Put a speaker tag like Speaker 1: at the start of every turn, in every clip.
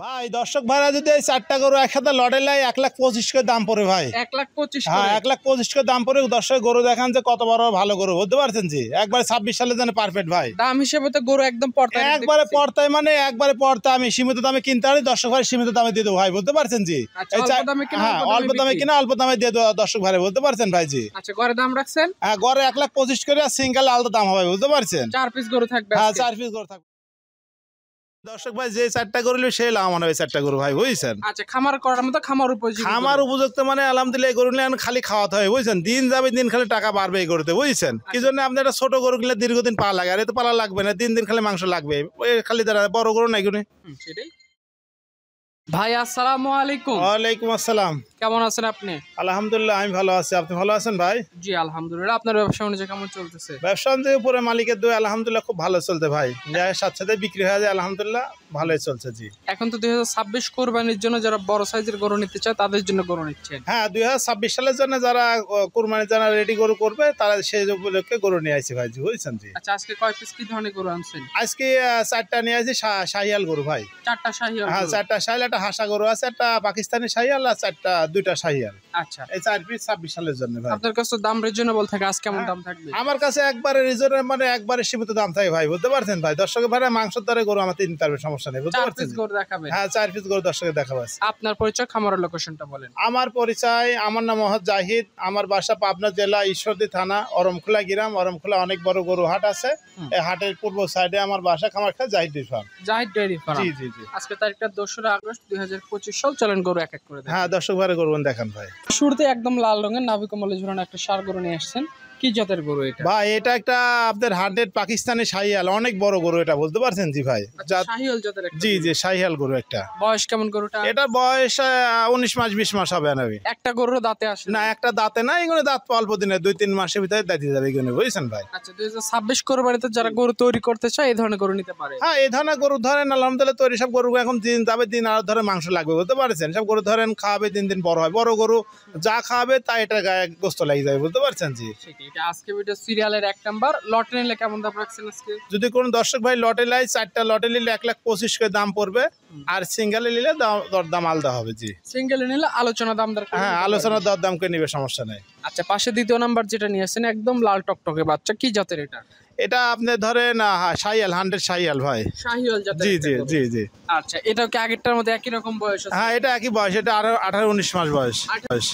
Speaker 1: ভাই দর্শক ভাইরা যদি এই 4টা গরু একসাথে লটে লাই 1,25,000 করে দাম পড়ে ভাই।
Speaker 2: 1,25,000
Speaker 1: হ্যাঁ 1,25,000 করে দাম পড়ে। দর্শক গরু দেখান যে কত বড় ভালো গরু, বুঝতে পারছেন জি? একবারে 26 সালের জন্য পারফেক্ট ভাই।
Speaker 2: দাম হিসেবে তো গরু একদম পর্দায়
Speaker 1: একবারে পর্তায়, মানে একবারে পর্তা। আমি সীমিত দামে কিনতে পারি, দর্শক ভাই সীমিত দামে দিয়ে দেবো ভাই, বুঝতে পারছেন জি? হ্যাঁ অল্প দামে কিনা অল্প দামে দিয়ে দেবো দর্শক ভাই, বুঝতে পারছেন ভাই জি?
Speaker 2: আচ্ছা গড়ে দাম রাখছেন?
Speaker 1: হ্যাঁ গড়ে 1,25,000 করে, সিঙ্গেল আলাদা দাম হবে, বুঝতে পারছেন?
Speaker 2: 4 পিস গরু থাকবে।
Speaker 1: হ্যাঁ 4 পিস গরু থাকবে। দর্শক ভাই যে 4টা গরু নিলে সেই লাভ মানে 4টা গরু ভাই, বুঝছেন?
Speaker 2: আচ্ছা খামার করার মতো খামার উপযোগী।
Speaker 1: খামার উপযুক্ত মানে আলহামদুলিল্লাহ এই গরু নিলে এখন খালি খাওয়াতে হয়, বুঝছেন? দিন যাবে দিন খালি টাকা বাড়বে এই গরুতে, বুঝছেন? কি জন্য আপনি একটা ছোট গরু কিনলে দীর্ঘদিন পালা লাগে, আর এত পালা লাগবে না, দিন দিন খালি মাংস লাগবে। ওই খালি দাঁড়া বড় গরু নাই গুনে।
Speaker 2: সেটাই। ভাই আসসালামু আলাইকুম।
Speaker 1: ওয়ালাইকুম আসসালাম।
Speaker 2: কেমন আছেন আপনি?
Speaker 1: আলহামদুলিল্লাহ আমি ভালো আছি, আপনি ভালো আছেন ভাই?
Speaker 2: জি আলহামদুলিল্লাহ। আপনার ব্যবসা বাণিজ্য কেমন চলতেছে?
Speaker 1: ব্যবসা বাণিজ্যের উপরে মালিকের দোয়া আলহামদুলিল্লাহ খুব ভালো চলতে ভাই। ন্যায়ের সাথে সাথে বিক্রি হয়ে যায় আলহামদুলিল্লাহ, ভালোই চলছে জি।
Speaker 2: এখন তো 2026 কোরবানির জন্য যারা বড় সাইজের গরু নিতে চায় তাদের জন্য গরু নিচ্ছেন।
Speaker 1: হ্যাঁ 2026 সালের জন্য যারা কুরবানি যারা রেডি গরু করবে তারা সেই উপলক্ষে গরু নিয়ে আসছে ভাই জি, বুঝছেন জি?
Speaker 2: আচ্ছা আজকে কয় পিস কি ধরনের গরু আনছেন?
Speaker 1: আজকে 4টা নিয়ে আসছি শাহিয়াল গরু ভাই।
Speaker 2: 4টা শাহিয়াল।
Speaker 1: হ্যাঁ 4টা শাহিয়াল, একটা হাসা গরু আছে, একটা পাকিস্তানি শাহিয়াল, আর 2টা শাহিয়াল।
Speaker 2: আচ্ছা
Speaker 1: এই 4 পিস 26 সালের জন্য ভাই।
Speaker 2: আপনার কাছে দাম রিজনেবল থাকে, আজ কেমন দাম থাকবে?
Speaker 1: আমার কাছে একবারে রিজনেবল, মানে একবারে সীমিত দাম থাকে ভাই, বুঝতে পারছেন ভাই? দর্শকের ভাড়া মাংসের দরে গরু আমার 3 তার সমস্যা নেই, বুঝতে
Speaker 2: 4
Speaker 1: পারছেন?
Speaker 2: পিস গরু দেখাবেন?
Speaker 1: হ্যাঁ 4 পিস গরু দর্শকের দেখাবো।
Speaker 2: আপনার পরিচয়, খামারের লোকেশনটা বলেন।
Speaker 1: আমার পরিচয়, আমার নাম মোহাম্মদ জাহিদ, আমার বাসা পাবনা জেলা ঈশ্বরদী থানা অরমখোলা গ্রাম। অরমখোলা অনেক বড় গরু হাট আছে, এই হাটের পূর্ব সাইডে আমার বাসা। খামার খায় Zahid dairy farm.
Speaker 2: Zahid dairy farm.
Speaker 1: জি জি জি।
Speaker 2: আজকে তারিখটা 2রা আগস্ট 2025 সাল। চলেন গরু এক এক করে দেখেন।
Speaker 1: হ্যাঁ দর্শক ভাড়া গরু দেখান ভাই।
Speaker 2: শুরুতে একদম লাল রঙের নাভি কমলে ঝুলানো একটা ষাঁড় গরু নিয়ে আসছেন। কি জাতের গরু এটা?
Speaker 1: ভাই এটা একটা আপনার 100 পাকিস্তানি শাহিয়াল, অনেক বড় গরু এটা, বুঝতে পারছেন জি ভাই?
Speaker 2: শাহিয়াল জাতের একটা।
Speaker 1: জি জি শাহিয়াল গরু একটা।
Speaker 2: বয়স কেমন গরুটা?
Speaker 1: এটা বয়স 19 মাস 20 মাস হবে না।
Speaker 2: একটা গরুর দাঁতে আসে
Speaker 1: না, একটা দাঁতে না, এগুলো দাঁত অল্প দিনে 2-3 মাসের ভিতরে দাঁতিয়ে যাবে এগুলো, বুঝছেন ভাই?
Speaker 2: আচ্ছা 2026 কোরবানিতে যারা গরু তৈরি করতে চায় এই ধরনের গরু নিতে পারে।
Speaker 1: হ্যাঁ এই ধরনের গরু ধরেন আলহামদুলিল্লাহ তৈরি সব গরু এখন দিন যাবে দিন আর ধরে মাংস লাগবে, বুঝতে পারছেন? সব গরু ধরেন খাওয়াবে দিন দিন বড় হয়, বড় গরু যা খাওয়াবে তা এটা গায়ে গোস্ত লেগে যাবে, বুঝতে পারছেন জি?
Speaker 2: এটা আজকে ভিডিও সিরিয়ালের 1 নাম্বার। লট নিলে কেমন দাম রাখছেন আজকে?
Speaker 1: যদি কোন দর্শক ভাই লটে লাই 4টা লটে নিলে 1,25,000 করে দাম পড়বে, আর সিঙ্গেলে নিলে দরদাম আলাদা হবে জি।
Speaker 2: সিঙ্গেলে নিলে আলোচনা দাম দর।
Speaker 1: হ্যাঁ আলোচনার দরদাম করে নিবে, সমস্যা নেই।
Speaker 2: আচ্ছা পাশে 2য় নাম্বার যেটা নিয়ে আসছেন একদম লাল টকটকে বাচ্চা, কি জাতের এটা?
Speaker 1: এটা আপনি ধরেন শাহিয়াল, 100 শাহিয়াল ভাই।
Speaker 2: শাহিয়াল জাতের।
Speaker 1: জি জি জি জি।
Speaker 2: আচ্ছা এটাও কি আগেরটার মধ্যে একই রকম বয়স আছে?
Speaker 1: হ্যাঁ এটা একই বয়স, এটা 18-19 মাস বয়স।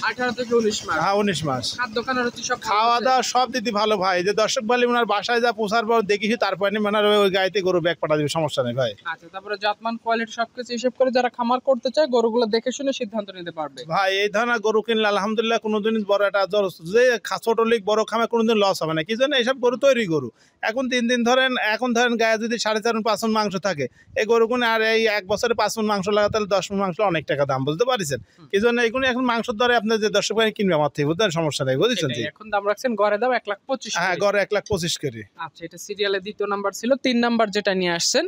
Speaker 2: 18 থেকে 19 মাস।
Speaker 1: হ্যাঁ 19 মাস।
Speaker 2: খাদ্য খানার হচ্ছে সব
Speaker 1: খাওয়া দাওয়া সব দিদি ভালো ভাই। যে দর্শক বলে ওনার বাসায় যা পোষার পর দেখিছি, তারপরে মানে ওই গাড়িতে গরু ব্যাগ পাঠা দিবে, সমস্যা নেই ভাই।
Speaker 2: আচ্ছা তারপরে জাতমান কোয়ালিটি সবকিছু হিসেব করে যারা খামার করতে চায় গরুগুলো দেখে শুনে সিদ্ধান্ত নিতে পারবে
Speaker 1: ভাই। এই ধরনের গরু কিনলে আলহামদুলিল্লাহ কোনোদিন বড় একটা যে ছোট লিগ বড় খামে কোনোদিন লস হবে না। কি জন্য? এইসব গরু তৈরি গরু। এখন 3 দিন ধরেন, এখন ধরেন গায়ে যদি 4.5-5 মণ মাংস থাকে, এই গরুগুলো আর এই 1 বছরে 5 মণ মাংস লাগা, তাহলে 10 মণ মাংস অনেক টাকা দাম, বুঝতে পারছেন? কি জন্য এইগুলো এখন মাংসের দরে আপনার যে দর্শক ভাই কিনবে আমার থেকে, বুঝলেন? সমস্যা নেই, বুঝেছেন জি?
Speaker 2: এখন দাম রাখছেন গড়ে দাম 1,25,000।
Speaker 1: হ্যাঁ গড়ে 1,25,000 করে।
Speaker 2: আচ্ছা এটা সিরিয়ালের 2য় নাম্বার ছিল। 3 নাম্বার যেটা নিয়ে আসছেন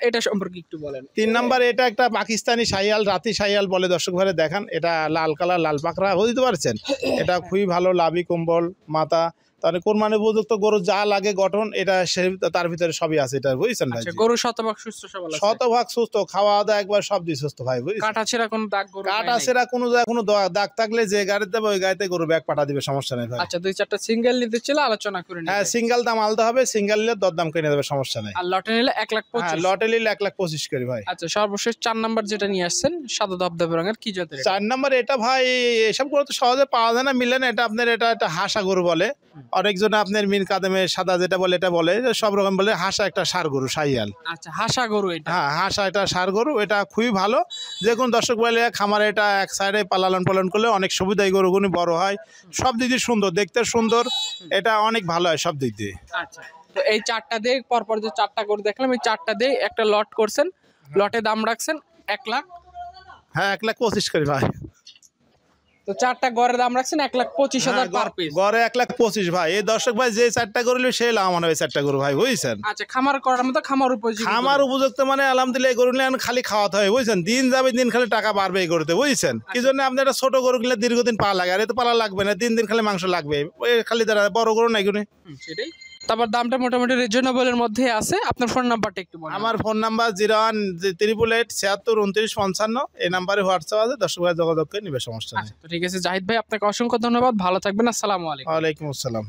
Speaker 2: এটা সম্পর্কে একটু বলেন।
Speaker 1: 3 নাম্বার এটা একটা পাকিস্তানি শাহিয়াল, রাতি শাহিয়াল বলে, দর্শক ভাই দেখান। এটা লাল কালার, লাল পাকড়া, বুঝতে পারছেন? এটা খুবই ভালো, লাভি কম্বল মাথা, তাহলে কোরবানি উপযুক্ত গরু যা লাগে গঠন, এটা তার ভিতরে সবই আছে এটা, বুঝছেন ভাই?
Speaker 2: গরু শতভাগ সুস্থ সবল আছে।
Speaker 1: শতভাগ সুস্থ, খাওয়া দাওয়া একবার সব দিয়ে সুস্থ ভাই, বুঝছেন?
Speaker 2: কাটাছেঁড়া কোনো দাগ গরু
Speaker 1: কাটাছেঁড়া কোনো জায়গায় কোনো দাগ থাকলে যে গাড়িতে দেবে ওই গাড়িতে গরু ব্যাগ পাঠা দিবে, সমস্যা নেই ভাই।
Speaker 2: আচ্ছা 2-4টা সিঙ্গেল নিতে ছিল আলোচনা করে নিন।
Speaker 1: হ্যাঁ সিঙ্গেল দাম আলাদা হবে, সিঙ্গেল নিলে দরদাম করে দেবে, সমস্যা নেই।
Speaker 2: আর লটে নিলে 1,25,000।
Speaker 1: হ্যাঁ লটে নিলে 1,25,000 করে ভাই।
Speaker 2: আচ্ছা সর্বশেষ 4 নাম্বার যেটা নিয়ে আসছেন সাদা ধবধবে রঙের, কি জাতের?
Speaker 1: 4 নাম্বার এটা ভাই এসব গরু তো সহজে পাওয়া যায় না, মিলে না। এটা আপনার এটা একটা হাসা গরু বলে, অনেকজন আপনার মিন কাদেমে সাদা যেটা বলে এটা বলে, সব রকম বলে। হাসা একটা ষাঁড় গরু শাহিয়াল।
Speaker 2: আচ্ছা হাসা গরু এটা?
Speaker 1: হ্যাঁ হাসা এটা ষাঁড় গরু, এটা খুবই ভালো। যে কোন দর্শক বলে খামারে এটা এক সাইডে লালন পালন করলে অনেক সুবিধা, এই গরুগুলি বড় হয়, সব দিক দিয়ে সুন্দর, দেখতে সুন্দর, এটা অনেক ভালো হয় সব দিক দিয়ে।
Speaker 2: আচ্ছা তো এই 4টা দিয়ে পরপর যে 4টা গরু দেখলাম, এই 4টা দিয়ে একটা লট করছেন, লটে দাম রাখছেন 1 লাখ।
Speaker 1: হ্যাঁ 1,25,000 করে ভাই।
Speaker 2: তো 4টা গড়ের দাম রাখছেন 1,25,000 পার পিস।
Speaker 1: গড়ে 1,25,000 ভাই। এই দর্শক ভাই যে 4টা গরু নিলে সেই লাভ মানে 4টা গরু ভাই, বুঝছেন?
Speaker 2: আচ্ছা খামার করার মতো খামার উপযোগী।
Speaker 1: খামার উপযুক্ত মানে আলহামদুলিল্লাহ এই গরু নিলে এখন খালি খাওয়াতে হয়, বুঝছেন? দিন যাবে দিন খালি টাকা বাড়বে এই গরুতে, বুঝছেন? কি জন্য? আপনি একটা ছোট গরু কিনলে দীর্ঘদিন পালা লাগে, আর এত পালা লাগবে না, দিন দিন খালি মাংস লাগবে। ওই খালি দাঁড়া বড় গরু নাই গুনে।
Speaker 2: সেটাই। তারপর দামটা মোটামুটি রিজনেবলের মধ্যে আছে। আপনার ফোন নাম্বারটা একটু বলুন।
Speaker 1: আমার ফোন নাম্বার 01888 এই নাম্বারে হোয়াটসঅ্যাপ আছে, দর্শক ভাই যোগাযোগ করে নিবে, সমস্যা নেই।
Speaker 2: আচ্ছা, তো ঠিক আছে জাহিদ ভাই, আপনাকে অসংখ্য ধন্যবাদ, ভালো থাকবেন, আসসালামু আলাইকুম।
Speaker 1: ওয়ালাইকুম আসসালাম।